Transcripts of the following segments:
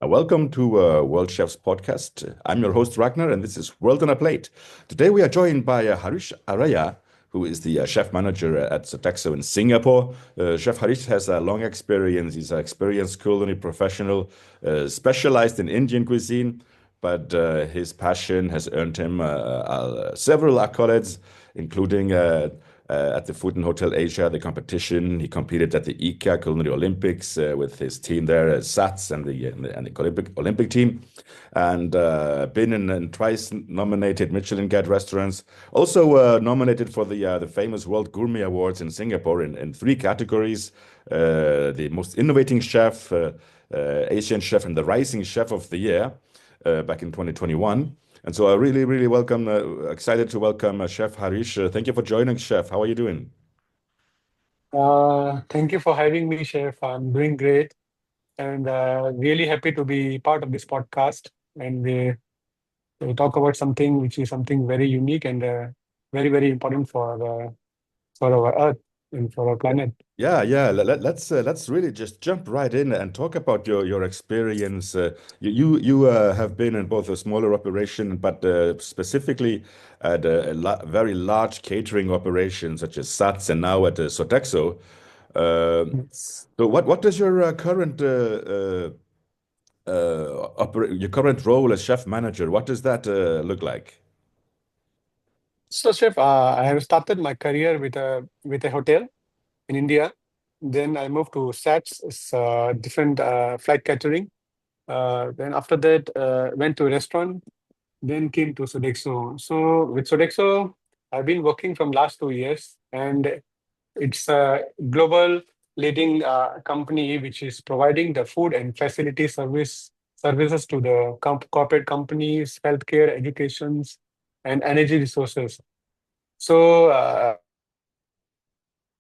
Welcome to World Chefs Podcast. I'm your host, Ragnar, and this is World on a Plate. Today we are joined by Harish Arya, who is the chef manager at Sodexo in Singapore. Chef Harish has a long experience. He's an experienced culinary professional, specialized in Indian cuisine, but his passion has earned him several accolades, including at the Food and Hotel Asia, the competition. He competed at the IKA Culinary Olympics with his team there as SATS and the Olympic team, and been in twice nominated Michelin Guide restaurants. Also nominated for the famous World Gourmet Awards in Singapore in three categories: the most innovating chef, Asian chef, and the rising chef of the year back in 2021. And so I really welcome, excited to welcome Chef Harish. Thank you for joining, Chef. How are you doing? Thank you for having me, Chef. I'm doing great and really happy to be part of this podcast. And we talk about something which is something very unique and very important for our Earth and for our planet. Yeah. Let's really just jump right in and talk about your experience. You have been in both a smaller operation, but specifically at very large catering operations such as SATS and now at Sodexo. Uh, Yes. so what does your current your current role as chef manager? What does that look like? So, Chef, I have started my career with a hotel in India. Then I moved to SATS, it's, different flight catering. Then after that, went to a restaurant. Then came to Sodexo. So with Sodexo, I've been working from last 2 years, and it's a global leading company which is providing the food and facility services to the corporate companies, healthcare, educations, and energy resources. So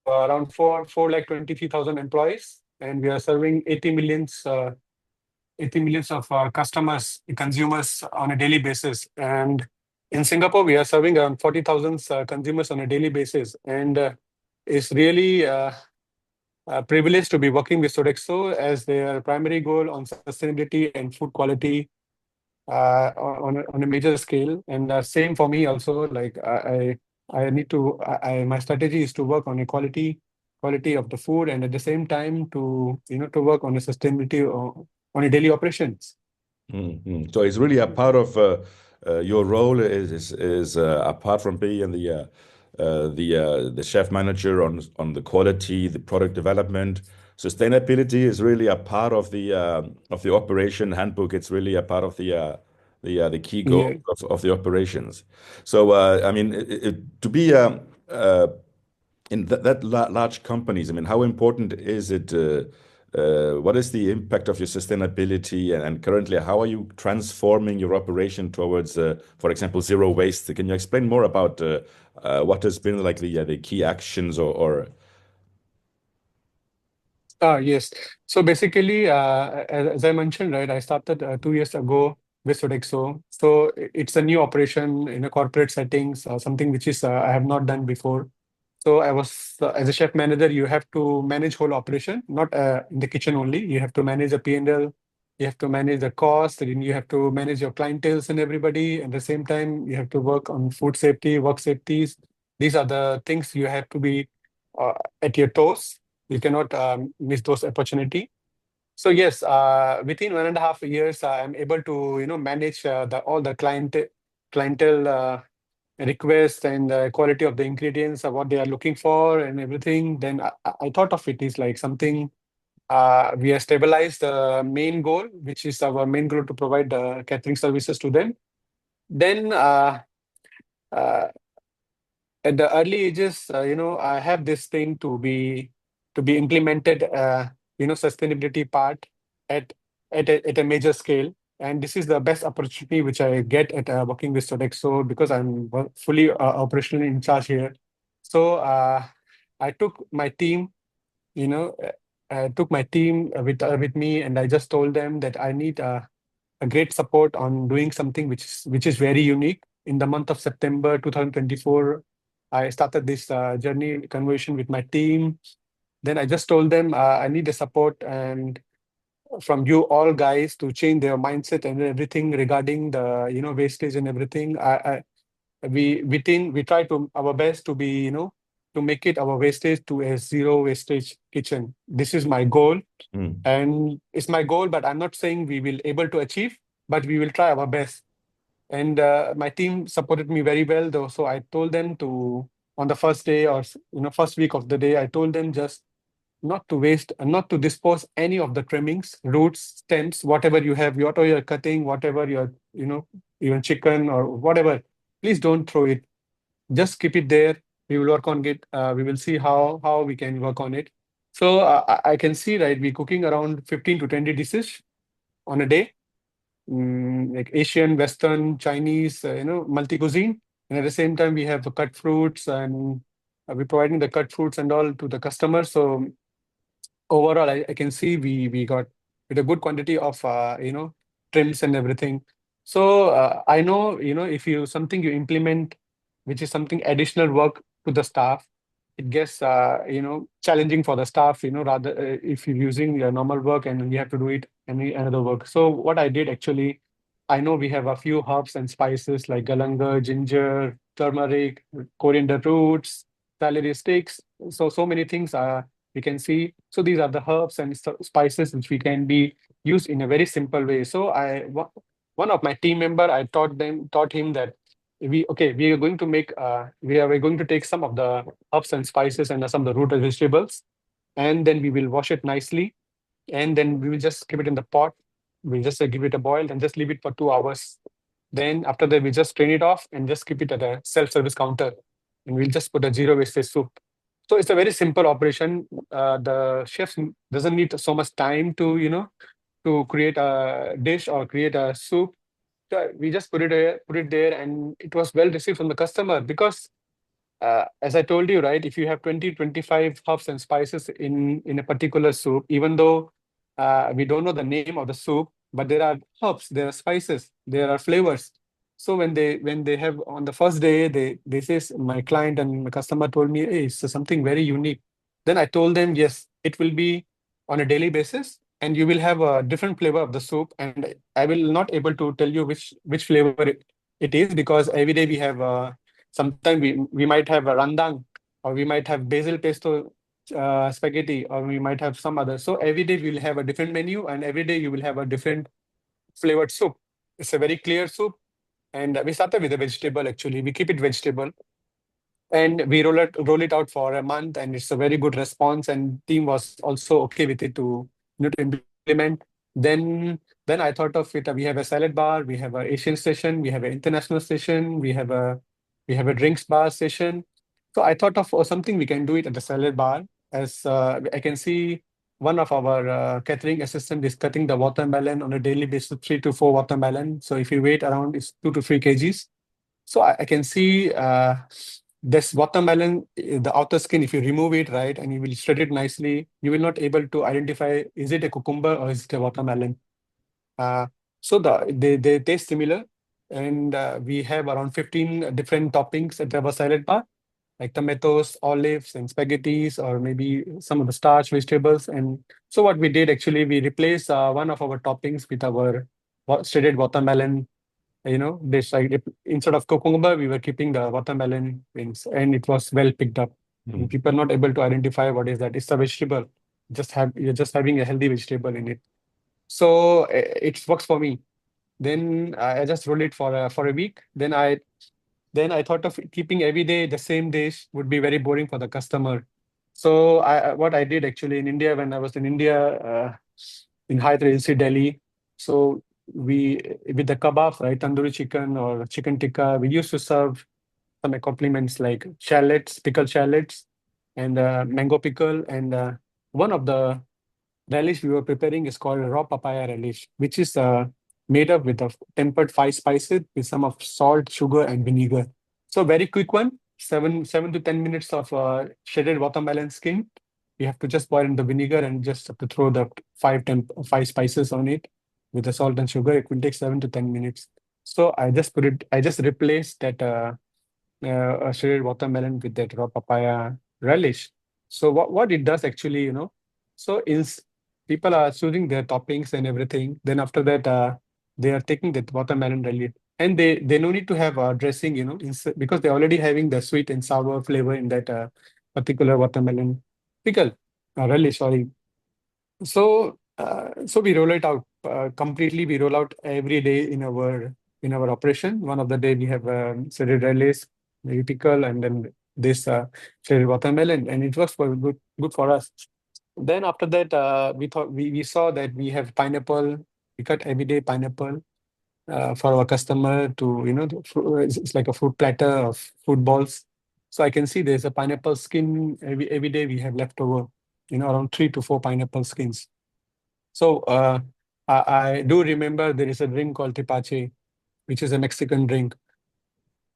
around four like 23,000 employees, and we are serving 80 millions of customers, consumers on a daily basis. And in Singapore, we are serving around 40,000 consumers on a daily basis. And it's really a privilege to be working with Sodexo as their primary goal on sustainability and food quality on a major scale. And same for me also. Like I need to. My strategy is to work on a quality of the food, and at the same time to work on a sustainability on a daily operations. So it's really a part of your role is apart from being the chef manager on the quality, the product development. Sustainability is really a part of the operation handbook. It's really a part of the key goals Yeah. of the operations. So I mean, to be in that large companies, I mean, how important is it? What is the impact of your sustainability, and currently, how are you transforming your operation towards, for example, zero waste? Can you explain more about what has been like the key actions or Yes. So basically, as I mentioned, right, I started 2 years ago with Sodexo. So it's a new operation in a corporate settings, something which is I have not done before. So I was as a chef manager, you have to manage whole operation, not in the kitchen only. You have to manage the P&L, you have to manage the cost, and you have to manage your clientels and everybody. At the same time, you have to work on food safety, work safeties. These are the things you have to be uh, at your toes. You cannot miss those opportunity. So yes, within 1.5 years, I'm able to manage the all the clientele requests and the quality of the ingredients, what they are looking for, and everything. Then I thought of it is like something we have stabilized the main goal, which is our main goal to provide the catering services to them. Then uh, at the early ages, I have this thing to be implemented, sustainability part at at a major scale. And this is the best opportunity which I get at working with Sodexo because I'm fully operationally in charge here. So I took my team, you know, I took my team with me, and I just told them that I need a great support on doing something which is very unique. In the month of September 2024, I started this journey conversation with my team. Then I just told them I need the support, and from you all guys to change their mindset and everything regarding the wastage and everything. We try to our best to be to make it our wastage to a zero wastage kitchen. This is my goal, Mm. and it's my goal, but I'm not saying we will able to achieve, but we will try our best. And my team supported me very well, though. So I told them to, on the first day or first week of the day, I told them just not to waste and not to dispose any of the trimmings, roots, stems, whatever you have, whatever you're cutting, whatever you're, even chicken or whatever. Please don't throw it. Just keep it there. We will work on it. We will see how we can work on it. So I can see, right, we're cooking around 15 to 20 dishes on a day, like Asian, Western, Chinese, multi cuisine. And at the same time, we have cut fruits, and we're providing the cut fruits and all to the customer. So overall, I can see we got with a good quantity of trims and everything. So I know, if you something you implement, which is something additional work to the staff, it gets challenging for the staff, rather if you're using your normal work and you have to do it any another work. So what I did actually, I know we have a few herbs and spices like galangal, ginger, turmeric, coriander roots, celery sticks. So many things we can see. So these are the herbs and spices which we can be used in a very simple way. So one of my team member, I taught him that we are going to make we're going to take some of the herbs and spices and some of the root vegetables, and then we will wash it nicely, and then we will just keep it in the pot. We just give it a boil and just leave it for 2 hours. Then after that, we just drain it off and just keep it at a self-service counter, and we'll just put a zero wastage soup. So it's a very simple operation. The chef doesn't need so much time to to create a dish or create a soup. So we just put it there, and it was well received from the customer because, as I told you, right, if you have 20, 25 herbs and spices in a particular soup, even though we don't know the name of the soup, but there are herbs, there are spices, there are flavors. So when they have on the first day, they says my client and my customer told me, hey, it's something very unique. Then I told them, yes, it will be on a daily basis, and you will have a different flavor of the soup. And I will not able to tell you which flavor it is, because every day we have sometimes we might have a randang, or we might have basil pesto spaghetti, or we might have some other. So every day we'll have a different menu, and every day you will have a different flavored soup. It's a very clear soup, and we started with a vegetable. Actually, we keep it vegetable, and we roll it out for a month, and it's a very good response. And team was also okay with it to to implement. Then I thought of it. We have a salad bar, we have an Asian station, we have an international station, we have a drinks bar station. So I thought of something we can do it at the salad bar. As I can see, one of our catering assistant is cutting the watermelon on a daily basis, 3 to 4 watermelon. So if you wait around, it's 2 to 3 kgs. So I can see this watermelon, the outer skin, if you remove it, right, and you will shred it nicely, you will not able to identify, is it a cucumber or is it a watermelon? Uh, so they taste similar. And we have around 15 different toppings at our salad bar, like tomatoes, olives, and spaghettis, or maybe some of the starch vegetables. And so what we did actually, we replaced one of our toppings with our shredded watermelon dish. Like instead of cucumber, we were keeping the watermelon wings, and it was well picked up. And Mm. people not able to identify what is that. It's a vegetable. You're just having a healthy vegetable in it. So it works for me. Then I just roll it for a week. Then I thought of keeping every day the same dish would be very boring for the customer. So what I did actually in India, when I was in India, in Hyatt Regency Delhi. So we with the kebab, right, tandoori chicken or chicken tikka, we used to serve some accompaniments like shallots, pickled shallots, and mango pickle. And one of the relish we were preparing is called raw papaya relish, which is made up with a tempered 5 spices with some of salt, sugar, and vinegar. So very quick one, 7 to 10 minutes of shredded watermelon skin. You have to just boil in the vinegar and just have to throw the 5 spices on it with the salt and sugar. It will take 7 to 10 minutes. So I just replaced that shredded watermelon with that raw papaya relish. So what it does actually, so people are choosing their toppings and everything. Then after that, they are taking the watermelon relish, and they no need to have dressing, because they're already having the sweet and sour flavor in that particular watermelon pickle relish. Sorry. So we roll it out completely. We roll out every day in our operation. One of the day we have shredded relish, maybe pickle, and then this shredded watermelon, and it works for good for us. Then after that, we saw that we have pineapple. We cut every day pineapple for our customer to, it's like a fruit platter of fruit balls. So I can see there's a pineapple skin every day we have leftover, around 3 to 4 pineapple skins. So I do remember there is a drink called tepache, which is a Mexican drink,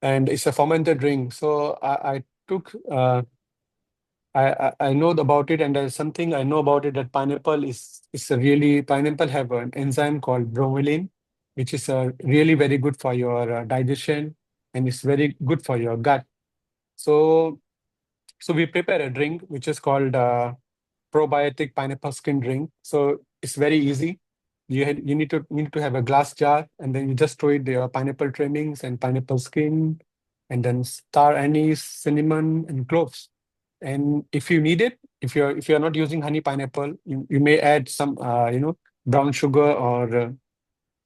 and it's a fermented drink. So I took I know about it, and there's something I know about it, that pineapple have an enzyme called bromelain, which is really very good for your digestion, and it's very good for your gut. So we prepare a drink which is called probiotic pineapple skin drink. So it's very easy. You need to have a glass jar, and then you just throw it the pineapple trimmings and pineapple skin, and then star anise, cinnamon, and cloves. And if you need it, if you're not using honey pineapple, you may add some brown sugar or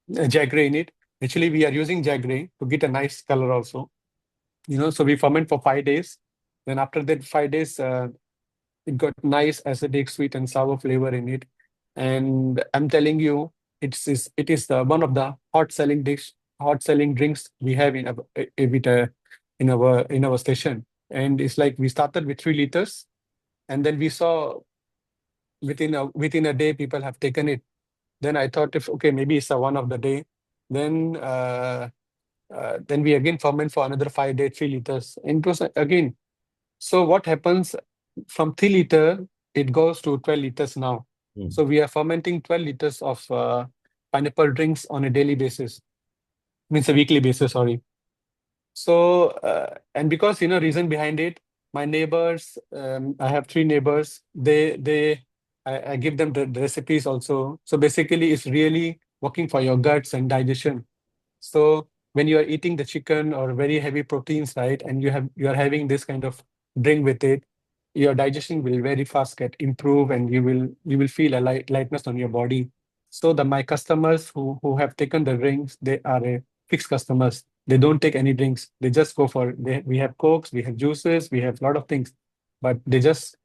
jaggery in it. Actually, we are using jaggery to get a nice color also. So we ferment for 5 days. Then after that 5 days, it got nice acidic, sweet, and sour flavor in it. And I'm telling you, it is one of the hot selling drinks we have in our station. And it's like we started with 3 liters, and then we saw within a day people have taken it. Then I thought, if okay, maybe it's a one of the day. Then then we again ferment for another 5 days, 3 liters. And it was again. So what happens from 3 liter, it goes to 12 liters now. Mm. So we are fermenting 12 liters of pineapple drinks on a daily basis, means a weekly basis, sorry. So, and because, reason behind it, my neighbors, I have 3 neighbors, I give them the recipes also. So basically, it's really working for your guts and digestion. So when you are eating the chicken or very heavy proteins, right, and you are having this kind of drink with it, your digestion will very fast get improve, and you will feel a lightness on your body. So my customers who have taken the drinks, they are fixed customers. They don't take any drinks. They just go for we have cokes, we have juices, we have a lot of things, but they just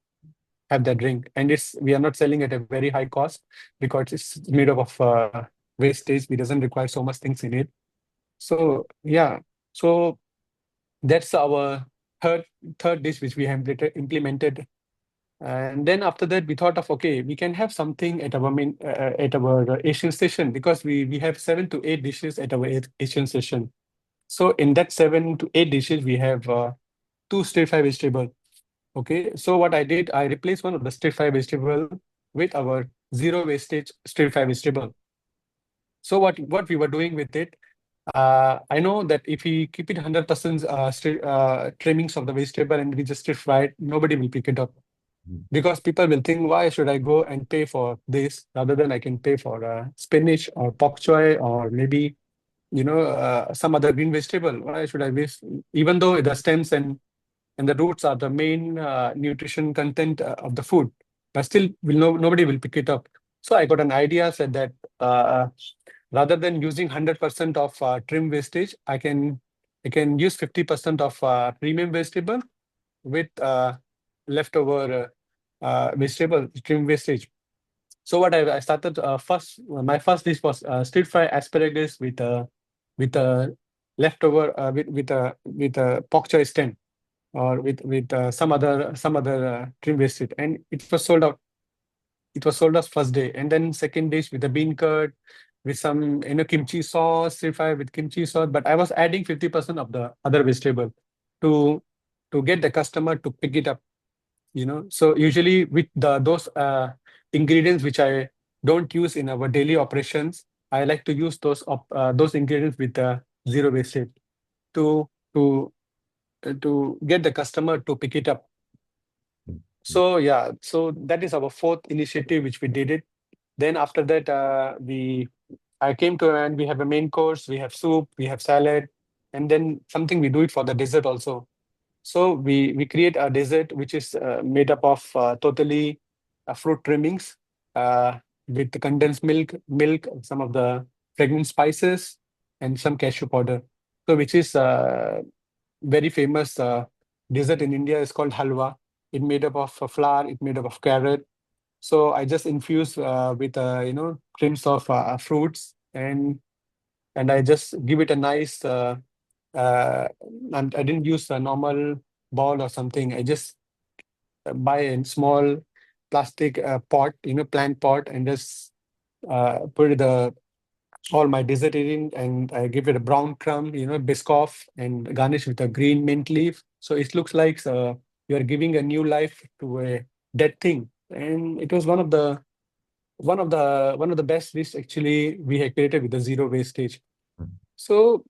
have that drink, and we are not selling at a very high cost because it's made up of wastage. We doesn't require so much things in it. So yeah, so that's our third dish which we have implemented. And then after that, we thought of, okay, we can have something at our Asian station, because we have 7 to 8 dishes at our Asian station. So in that 7 to 8 dishes, we have 2 stir-fry vegetable. Okay, so what I did, I replaced one of the stir-fry vegetable with our zero wastage stir-fry vegetable. So what we were doing with it, I know that if we keep it 100% trimmings of the vegetable and we just stir fry it, nobody will pick it up. Because people will think, why should I go and pay for this rather than I can pay for spinach or pok choy, or maybe some other green vegetable? Why should I waste? Even though the stems and the roots are the main nutrition content of the food, but still nobody will pick it up. So I got an idea, said that uh, rather than using 100% of trim wastage, I can use 50% of premium vegetable with leftover vegetable trim wastage. So what I started first, my first dish was stir fry asparagus with leftover with a pok choy stem, or with some other trim wastage, and it was sold out. It was sold out first day, and then second dish with a bean curd, with some kimchi sauce, stir fry with kimchi sauce. But I was adding 50% of the other vegetable to get the customer to pick it up. So usually with those ingredients which I don't use in our daily operations, I like to use those ingredients with zero wastage to to to get the customer to pick it up. So yeah, so that is our fourth initiative which we did it. Then after that, I came to, and we have a main course, we have soup, we have salad, and then something we do it for the dessert also. So we create a dessert which is made up of totally fruit trimmings uh, with the condensed milk, some of the fragrant spices, and some cashew powder. So which is very famous dessert in India is called halwa. It made up of flour, it made up of carrot. So I just infuse with creams of fruits, and I just give it a nice. And I didn't use a normal bowl or something. I just buy a small plastic pot, plant pot, and just put the all my dessert in, and I give it a brown crumb, biscoff, and garnish with a green mint leaf. So it looks like you are giving a new life to a dead thing. And it was one of the best dish actually we had created with the zero wastage. So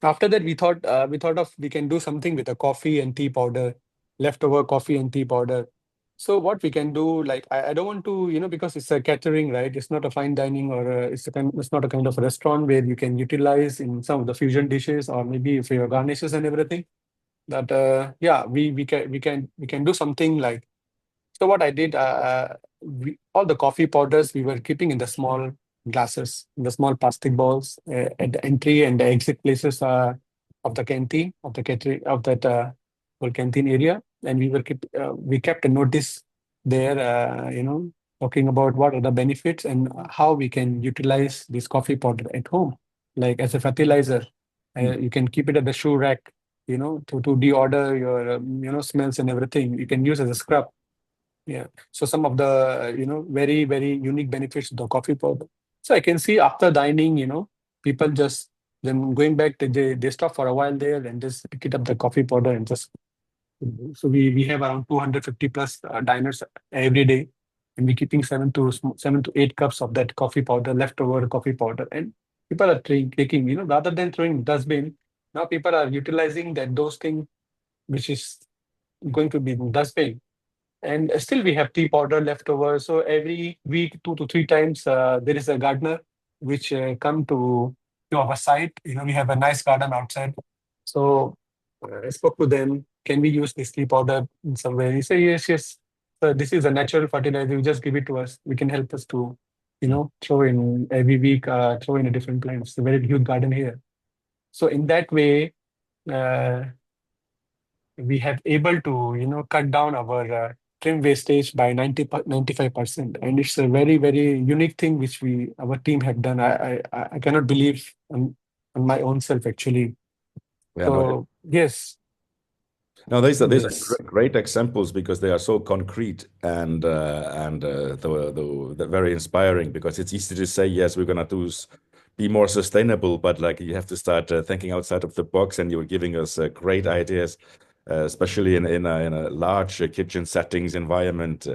after that, we thought of we can do something with the coffee and tea powder, leftover coffee and tea powder. So what we can do, like I don't want to, because it's a catering, right? It's not a fine dining, or it's not a kind of restaurant where you can utilize in some of the fusion dishes, or maybe for your garnishes and everything. That yeah, we can do something like. So what I did, all the coffee powders we were keeping in the small glasses, in the small plastic balls at the entry and the exit places of the canteen, of the catering, of that whole canteen area, and we kept a notice there, talking about what are the benefits and how we can utilize this coffee powder at home, like as a fertilizer. You can keep it at the shoe rack, to deorder your smells and everything. You can use as a scrub. Yeah. So some of the very very unique benefits of the coffee powder. So I can see after dining, people just then going back to they stop for a while there and just pick it up the coffee powder and just. So we have around 250 plus diners every day, and we're keeping 7 to 8 cups of that coffee powder, leftover coffee powder, and people are taking, rather than throwing dustbin, now people are utilizing those things which is going to be in dustbin, and still we have tea powder left over. So every week, 2 to 3 times, there is a gardener which come to our site. We have a nice garden outside. So I spoke to them. Can we use this tea powder in some way? He said, yes, yes. So this is a natural fertilizer. You just give it to us. We can help us to, throw in every week, throw in a different plant. It's a very huge garden here. So in that way, uh, we have able to cut down our trim wastage by 95%, and it's a very very unique thing which our team have done. I cannot believe on my own self actually. Yeah, no, So yes. no, these are Yes. great examples because they are so concrete and very inspiring. Because it's easy to say, yes, we're gonna be more sustainable, but like you have to start thinking outside of the box, and you're giving us great ideas, especially in a large kitchen settings environment,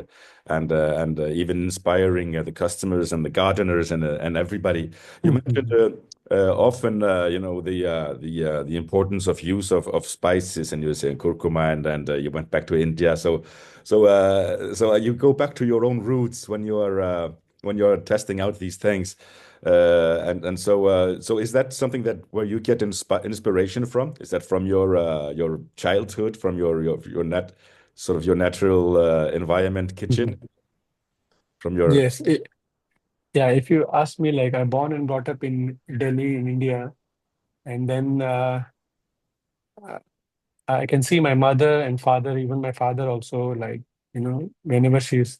and even inspiring the customers and the gardeners and everybody. You mentioned Mhm. often, the importance of use of spices, and you say curcuma, and you went back to India. So you go back to your own roots when you're testing out these things. So is that something that where you get inspiration from? Is that from your childhood, from your your natural environment kitchen, Mhm. from your Yes. Yeah, if you ask me, like, I'm born and brought up in Delhi in India, and then uh, I can see my mother and father, even my father also, like, whenever she's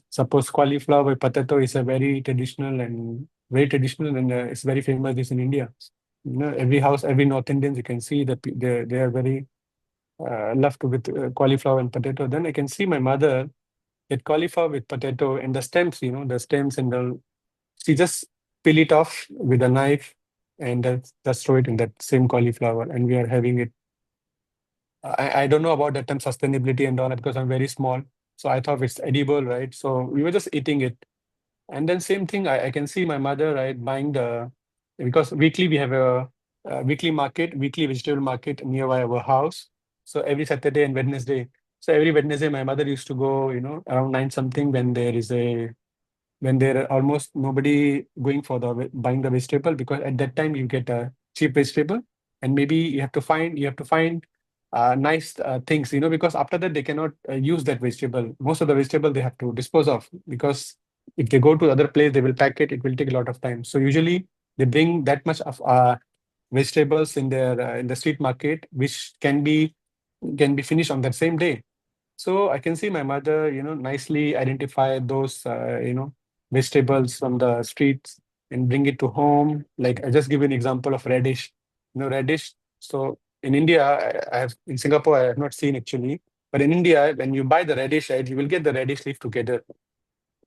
supposed cauliflower potato is a very traditional and it's very famous dish in India. Every house, every North Indians, you can see that they are very loved with cauliflower and potato. Then I can see my mother get cauliflower with potato and the stems, the stems and she just peel it off with a knife and just throw it in that same cauliflower, and we are having it. I don't know about that term sustainability and all that because I'm very small. So I thought it's edible, right? So we were just eating it. And then same thing, I can see my mother, right, buying because weekly we have a weekly market, weekly vegetable market nearby our house. So every Saturday and Wednesday. So every Wednesday, my mother used to go, around 9 something when there is a when there are almost nobody going for the buying the vegetable, because at that time you get a cheap vegetable, and maybe you have to find nice things, because after that they cannot use that vegetable. Most of the vegetable they have to dispose of, because if they go to other place, they will pack it. It will take a lot of time. So usually they bring that much of vegetables in the street market, which can be finished on that same day. So I can see my mother, nicely identify those, vegetables from the streets and bring it to home. Like, I just give you an example of radish. Radish. So in India, in Singapore, I have not seen actually, but in India, when you buy the radish, right, you will get the radish leaf together.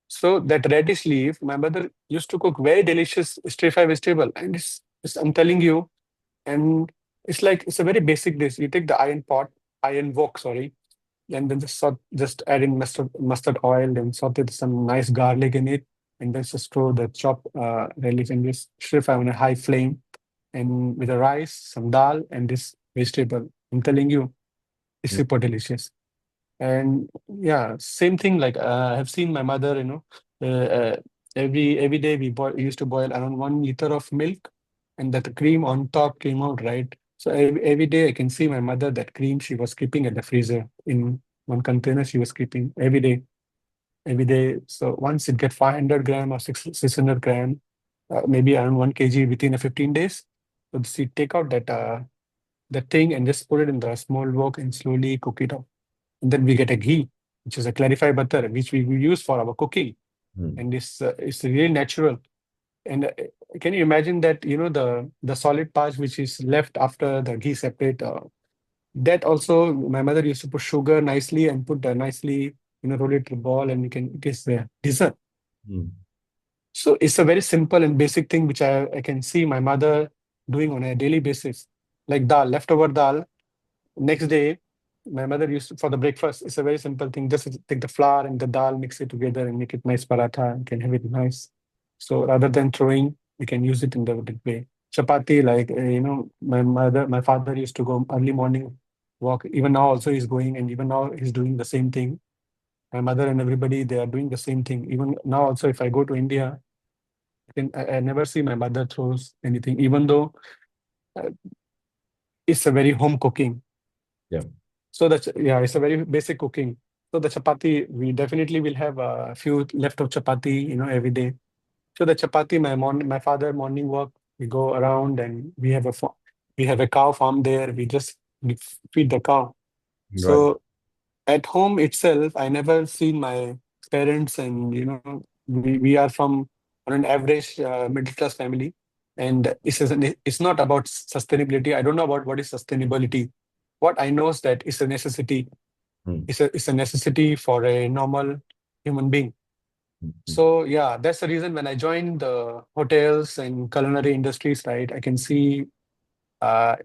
So that radish leaf, my mother used to cook very delicious stir fry vegetable, and I'm telling you, and it's a very basic dish. You take the iron wok, sorry, and then just add in mustard oil, then saute some nice garlic in it, and then just throw the chopped relish and just stir fry on a high flame, and with the rice, some dal, and this vegetable. I'm telling you, it's Mm. super delicious. And yeah, same thing. Like, I have seen my mother, every day we used to boil around 1 liter of milk, and that the cream on top came out, right? So every day I can see my mother, that cream she was keeping at the freezer in one container. She was keeping every day. So once it get 500 gram or 600 gram, maybe around 1 kg within a 15 days. So she take out that thing and just put it in the small wok and slowly cook it up. And then we get a ghee, which is a clarified butter, which we use for our cooking. Mm. And it's really natural. And can you imagine that, the solid parts which is left after the ghee separate, that also my mother used to put sugar nicely and put nicely, roll it to ball, and it is the dessert. Mm. So it's a very simple and basic thing which I can see my mother doing on a daily basis. Like leftover dal, next day, my mother used for the breakfast. It's a very simple thing. Just take the flour and the dal, mix it together, and make it nice paratha. You can have it nice. So rather than throwing, we can use it in the way. Chapati, like, my father used to go early morning walk. Even now also he's going, and even now he's doing the same thing. My mother and everybody, they are doing the same thing. Even now also, if I go to India, I never see my mother throws anything, even though uh, it's a very home cooking. Yeah. So that's, yeah, it's a very basic cooking. So the chapati, we definitely will have a few left of chapati, every day. So the chapati, my father morning walk, we go around and we have a cow farm there. We feed the cow. Right. So at home itself, I never seen my parents, and we are from on an average middle class family, and it's not about sustainability. I don't know about what is sustainability. What I know is that it's a necessity. Mm. It's a necessity for a normal human being. Mm. So yeah, that's the reason when I joined the hotels and culinary industries, right? I can see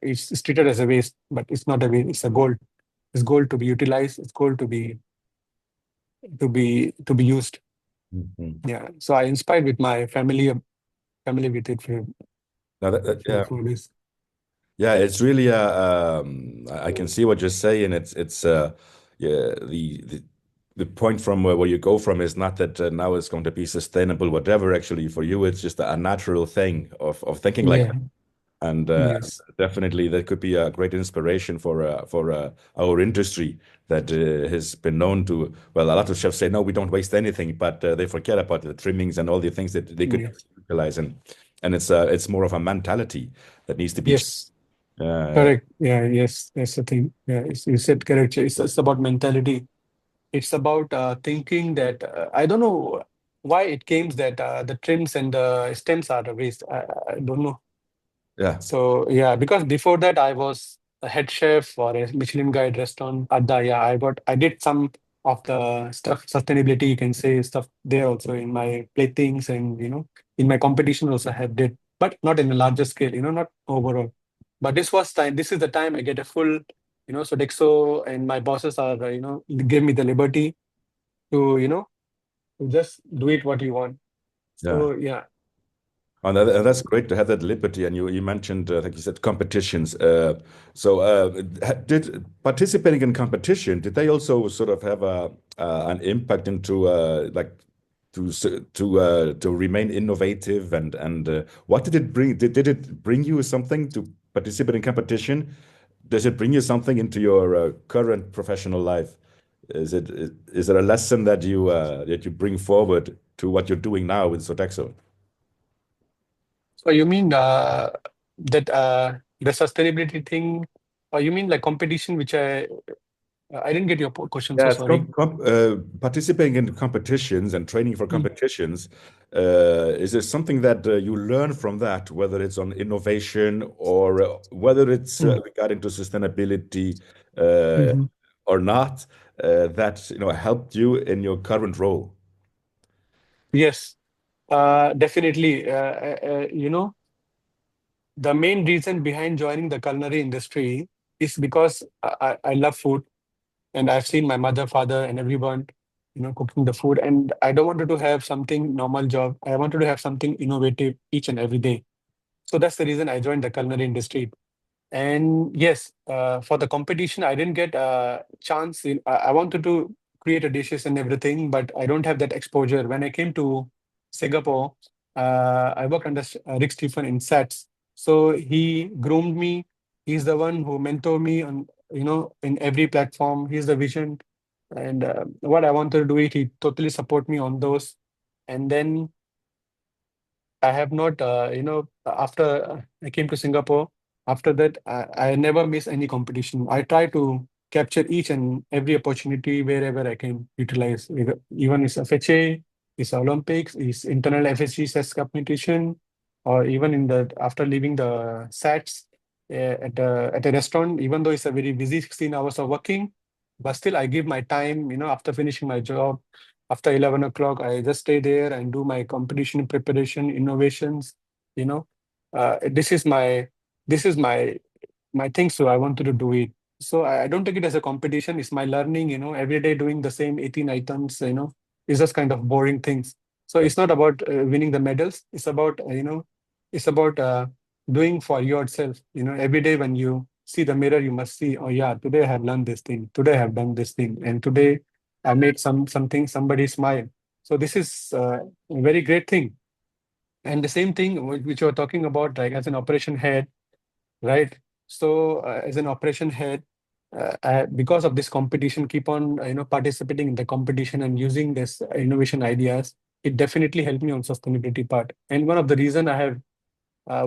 it's treated as a waste, but it's not a waste. It's a gold. It's gold to be utilized. It's gold to be used. Mm. Mm. Yeah. So I inspired with my family with it Now yeah, for this. yeah, it's really I can see what you're saying. It's yeah, the point from where you go from is not that now it's going to be sustainable, whatever. Actually, for you, it's just a natural thing of thinking like Yeah. that. And Yes. definitely that could be a great inspiration for our industry that has been known to. Well, a lot of chefs say no, we don't waste anything, but they forget about the trimmings and all the things that they could Yeah. utilize, and it's more of a mentality that needs to be changed. Yes. Uh, Correct. Yeah. Yes. That's the thing. Yeah. You said correct. It's about mentality. It's about thinking that I don't know why it came that the trims and the stems are the waste. I don't know. yeah, So yeah, because before that I was a head chef for a Michelin guide restaurant. ADDA, yeah, I did some of the stuff, sustainability, you can say, stuff there also in my platings, and in my competition also have did, but not in a larger scale, not overall. But this is the time I get a full, Sodexo, and my bosses are, give me the liberty to, to just do it what you want. yeah. So yeah, And that's great to have that liberty. And you mentioned, like you said, competitions. So did participating in competition, did they also sort of have an impact into like to remain innovative and what did it bring? Did it bring you something to participate in competition? Does it bring you something into your current professional life? Is there a lesson that you bring forward to what you're doing now with Sodexo? So you mean that the sustainability thing, or you mean like competition, which I didn't get your question, so Yes, sorry. participating in competitions and training for Mm, competitions, is there something that you learn from that, whether it's on innovation or whether it's mm, regarding to sustainability uh, mhm. or not, that helped you in your current role? Yes, definitely. The main reason behind joining the culinary industry is because I love food, and I've seen my mother, father, and everyone, cooking the food. And I don't wanted to have something normal job. I wanted to have something innovative each and every day. So that's the reason I joined the culinary industry. And yes, for the competition, I didn't get a chance. I wanted to create a dishes and everything, but I don't have that exposure. When I came to Singapore, I worked under Rick Stephen in SATS. So he groomed me. He's the one who mentored me on, in every platform. He's the vision. And what I wanted to do it, he totally support me on those. And then I have not, after I came to Singapore, after that, I never miss any competition. I try to capture each and every opportunity wherever I can utilize, even it's FHA, it's Olympics, it's internal FSG SATS competition, or even in the after leaving the SATS at a restaurant, even though it's a very busy 16 hours of working, but still I give my time, after finishing my job after 11 o'clock, I just stay there and do my competition preparation, innovations. You know, this is my thing. So I wanted to do it. So I don't take it as a competition. It's my learning. Every day doing the same 18 items. It's just kind of boring things. So it's not about winning the medals. It's about it's about doing for yourself. Every day when you see the mirror, you must see, oh yeah, today I have learned this thing. Today I have done this thing, and today I made something somebody smile. So this is a very great thing. And the same thing which you're talking about, like as an operation head, right? So as an operation head, because of this competition, keep on participating in the competition and using this innovation ideas. It definitely helped me on sustainability part. And one of the reason I have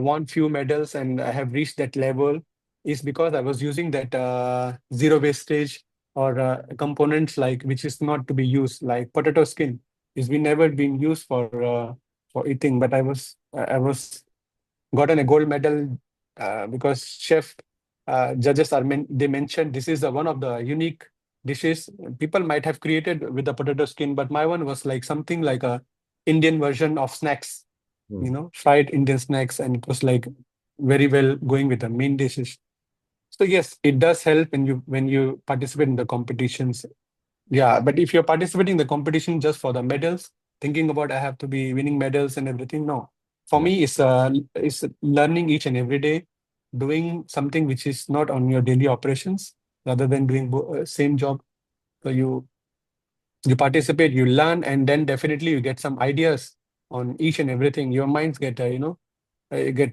won few medals and I have reached that level is because I was using that zero wastage or components like which is not to be used, like potato skin is been never been used for eating, but I was gotten a gold medal because chef judges they mentioned this is one of the unique dishes people might have created with the potato skin, but my one was like something like a Indian version of snacks, Hmm. fried Indian snacks, and it was like very well going with the main dishes. So yes, it does help when you participate in the competitions. Yeah, but if you're participating in the competition just for the medals, thinking about I have to be winning medals and everything, no. For Yeah, me, it's learning each and every day, doing something which is not on your daily operations, rather than doing same job. So you participate, you learn, and then definitely you get some ideas on each and everything. Your minds get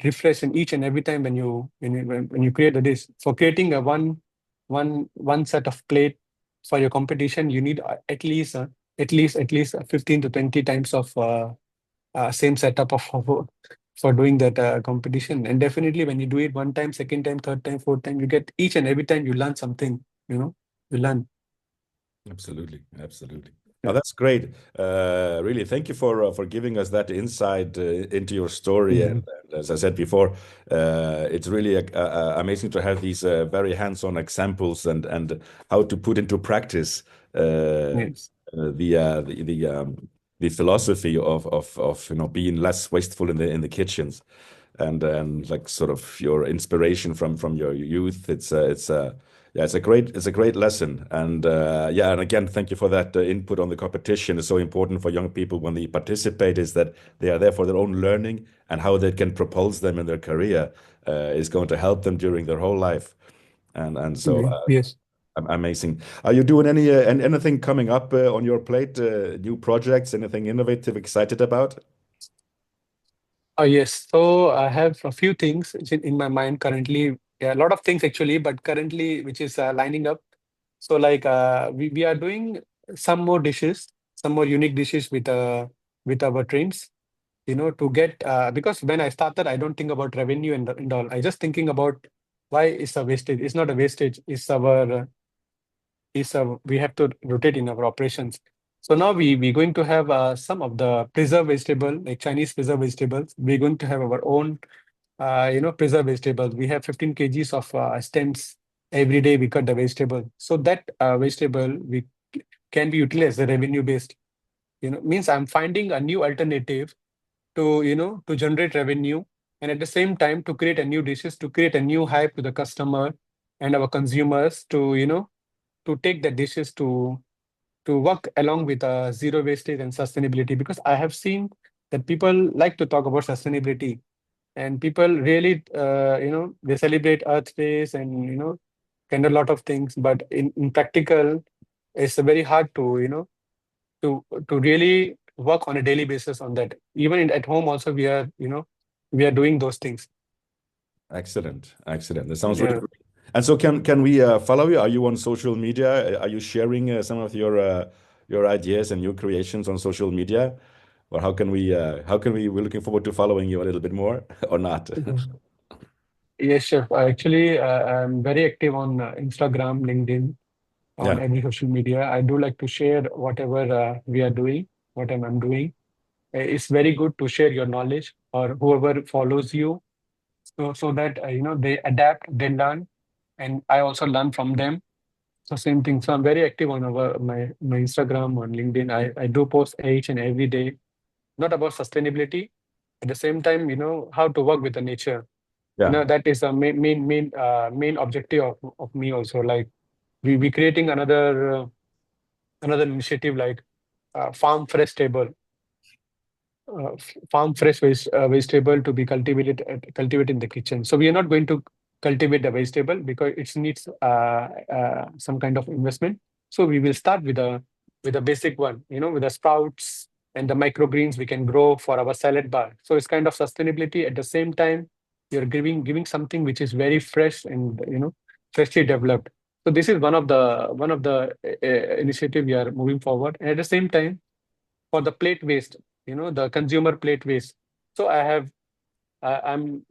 refreshed in each and every time when you create a dish. For creating a one set of plate for your competition, you need at least 15 to 20 times of same setup for doing that competition. And definitely when you do it one time, second time, third time, fourth time, you get each and every time you learn something. You learn. absolutely, absolutely. Oh, Yeah. that's great. Really, thank you for giving us that insight into your story. Mhm. And as I said before, it's really amazing to have these very hands-on examples and how to put into practice Yes. the philosophy of being less wasteful in the kitchens, and like sort of your inspiration from your youth. It's yeah, it's a great lesson. And yeah, and again, thank you for that input on the competition. It's so important for young people when they participate, is that they are there for their own learning, and how they can propose them in their career is going to help them during their whole life. And so Yes. Amazing. Are you doing anything coming up on your plate? New projects? Anything innovative? Excited about? Oh, yes. So I have a few things which in my mind currently. Yeah, a lot of things actually, but currently which is lining up. So like we are doing some more dishes, some more unique dishes with our trains, to get because when I started, I don't think about revenue and all. I just thinking about why is a wastage. It's not a wastage. It's our is we have to rotate in our operations. So now we're going to have some of the preserved vegetable, like Chinese preserved vegetables. We're going to have our own, preserved vegetables. We have 15 kgs of stems every day. We cut the vegetable, so that vegetable we can be utilized as a revenue based. Means I'm finding a new alternative to to generate revenue, and at the same time to create a new dishes, to create a new hype to the customer and our consumers to to take the dishes to work along with zero wastage and sustainability, because I have seen that people like to talk about sustainability, and people really they celebrate earth days and kind of lot of things, but in practical it's very hard to to really work on a daily basis on that. Even at home also we are doing those things. Excellent, excellent. That sounds really Yeah. great. And so, can we follow you? Are you on social media? Are you sharing some of your ideas and your creations on social media? Or we're looking forward to following you a little bit more or not? Mhm. Yes, chef. Actually, I'm very active on Instagram, LinkedIn, on Yeah, every social media. I do like to share whatever we are doing, what I'm doing. It's very good to share your knowledge or whoever follows you, so that they adapt, they learn, and I also learn from them. So same thing. So I'm very active on my Instagram, on LinkedIn. I do post each and every day, not about sustainability. At the same time, how to work with the nature. yeah. That is a main objective of me also. Like we creating another initiative like farm fresh table, farm fresh vegetable to be cultivated in the kitchen. So we are not going to cultivate the vegetable because it needs some kind of investment. So we will start with a basic one, with the sprouts and the microgreens we can grow for our salad bar. So it's kind of sustainability. At the same time, you're giving something which is very fresh and freshly developed. So this is one of the initiative we are moving forward. And at the same time, for the plate waste, the consumer plate waste. So I'm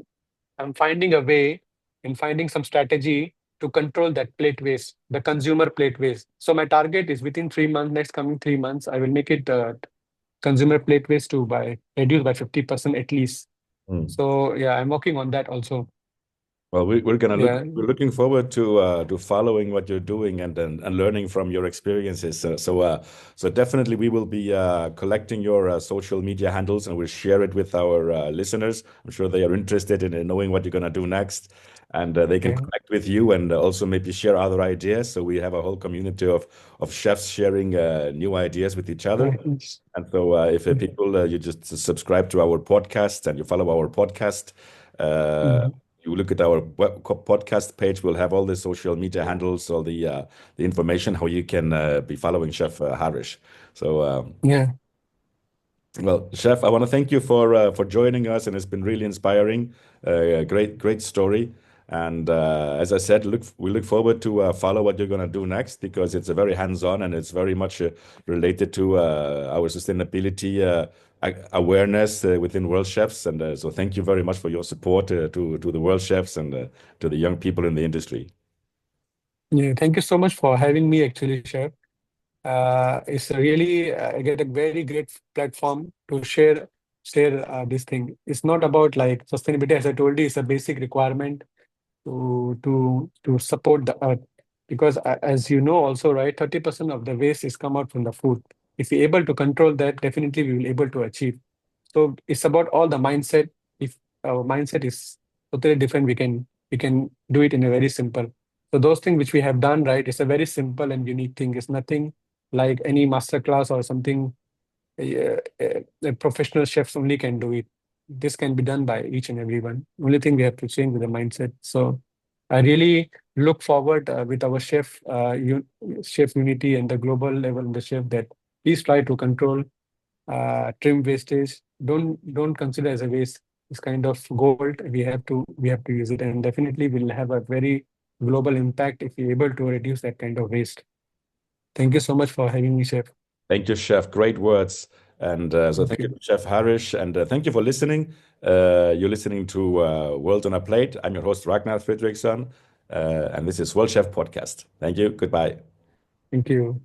finding a way and finding some strategy to control that plate waste, the consumer plate waste. So my target is within 3 months, next coming 3 months, I will make it consumer plate waste to by reduce by 50% at least. Mm. So yeah, I'm working on that also. Well, Yeah. we're looking forward to following what you're doing and learning from your experiences. So definitely we will be collecting your social media handles and we'll share it with our listeners. I'm sure they are interested in knowing what you're gonna do next, and they can Okay. connect with you and also maybe share other ideas. So we have a whole community of chefs sharing new ideas with each other. Nice. And so, if people you just subscribe to our podcast and you follow our podcast, uh, Mhm. you look at our podcast page, we'll have all the social media handles, all the information how you can be following Chef Harish. So, Yeah. well, Chef, I want to thank you for joining us, and it's been really inspiring. Great story. And as I said, we look forward to follow what you're going to do next because it's a very hands-on and it's very much related to our sustainability awareness within World Chefs. And so, thank you very much for your support to the World Chefs and to the young people in the industry. Yeah. Thank you so much for having me, actually, Chef. It's a really I get a very great platform to share this thing. It's not about like sustainability, as I told you, it's a basic requirement to support the earth, because as you know also, right, 30% of the waste is come out from the food. If we're able to control that, definitely we will able to achieve. So it's about all the mindset. If our mindset is totally different, we can do it in a very simple. So those things which we have done, right, it's a very simple and unique thing. It's nothing like any masterclass or something. Professional chefs only can do it. This can be done by each and everyone. Only thing we have to change with the mindset. So I really look forward with our chef unity and the global level in the chef that please try to control trim wastage. Don't consider as a waste. It's kind of gold. We have to use it, and definitely we'll have a very global impact if we're able to reduce that kind of waste. Thank you so much for having me, Chef. Thank you, Chef. Great words. And so Thank thank you, you. Chef Harish. And thank you for listening. You're listening to World on a Plate. I'm your host, Ragnar Fredriksson. And this is World Chef Podcast. Thank you. Goodbye. Thank you.